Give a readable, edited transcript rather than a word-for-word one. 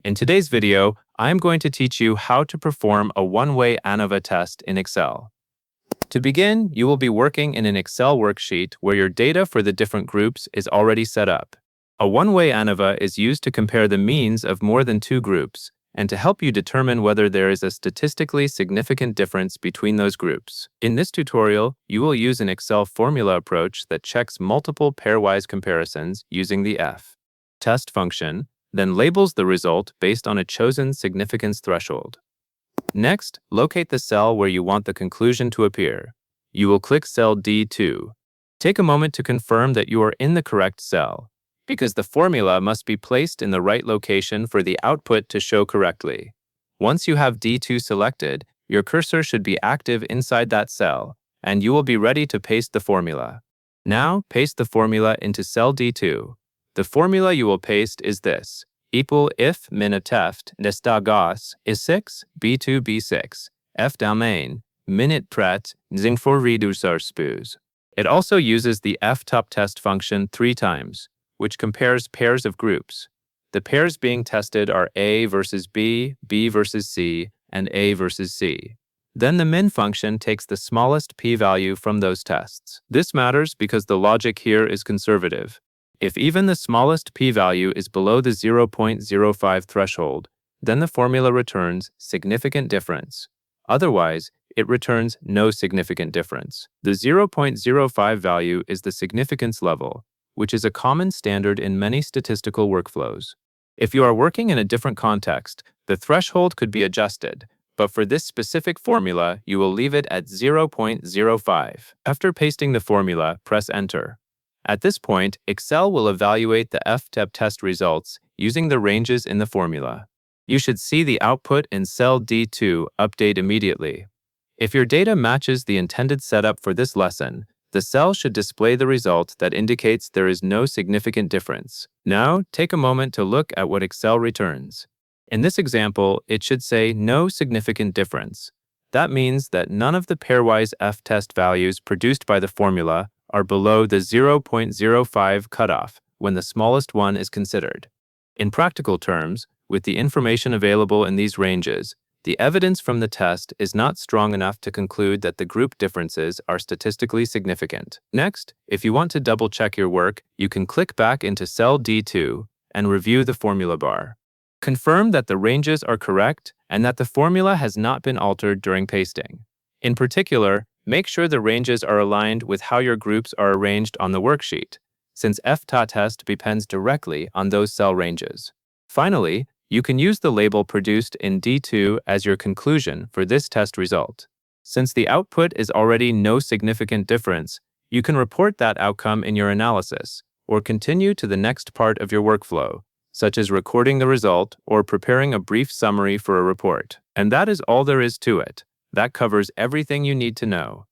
In today's video, I'm going to teach you how to perform a one-way Anova test in Excel. To begin, you will be working in an Excel worksheet where your data for the different groups is already set up. A one-way Anova is used to compare the means of more than two groups and to help you determine whether there is a statistically significant difference between those groups. In this tutorial, you will use an Excel formula approach that checks multiple pairwise comparisons using the test function, then labels the result based on a chosen significance threshold. Next, locate the cell where you want the conclusion to appear. You will click cell D2. Take a moment to confirm that you are in the correct cell, because the formula must be placed in the right location for the output to show correctly. Once you have D2 selected, your cursor should be active inside that cell, and you will be ready to paste the formula. Now, paste the formula into cell D2. The formula you will paste is this: equal if minuteft nestagas is 6 b2 b6 f domain minute pret zingfor reducerspus. It also uses the f-top test function 3 times, which compares pairs of groups. The pairs being tested are A versus B, B versus C, and A versus C. Then the min function takes the smallest p-value from those tests. This matters because the logic here is conservative. If even the smallest p-value is below the 0.05 threshold, then the formula returns significant difference. Otherwise, it returns no significant difference. The 0.05 value is the significance level, which is a common standard in many statistical workflows. If you are working in a different context, the threshold could be adjusted, but for this specific formula, you will leave it at 0.05. After pasting the formula, press Enter. At this point, Excel will evaluate the f-top test results using the ranges in the formula. You should see the output in cell D2 update immediately. If your data matches the intended setup for this lesson, the cell should display the result that indicates there is no significant difference. Now, take a moment to look at what Excel returns. In this example, it should say no significant difference. That means that none of the pairwise f-test values produced by the formula are below the 0.05 cutoff when the smallest one is considered. In practical terms, with the information available in these ranges, the evidence from the test is not strong enough to conclude that the group differences are statistically significant. Next, if you want to double-check your work, you can click back into cell D2 and review the formula bar. Confirm that the ranges are correct and that the formula has not been altered during pasting. In particular, make sure the ranges are aligned with how your groups are arranged on the worksheet, since f-top test depends directly on those cell ranges. Finally, you can use the label produced in D2 as your conclusion for this test result. Since the output is already no significant difference, you can report that outcome in your analysis, or continue to the next part of your workflow, such as recording the result or preparing a brief summary for a report. And that is all there is to it. That covers everything you need to know.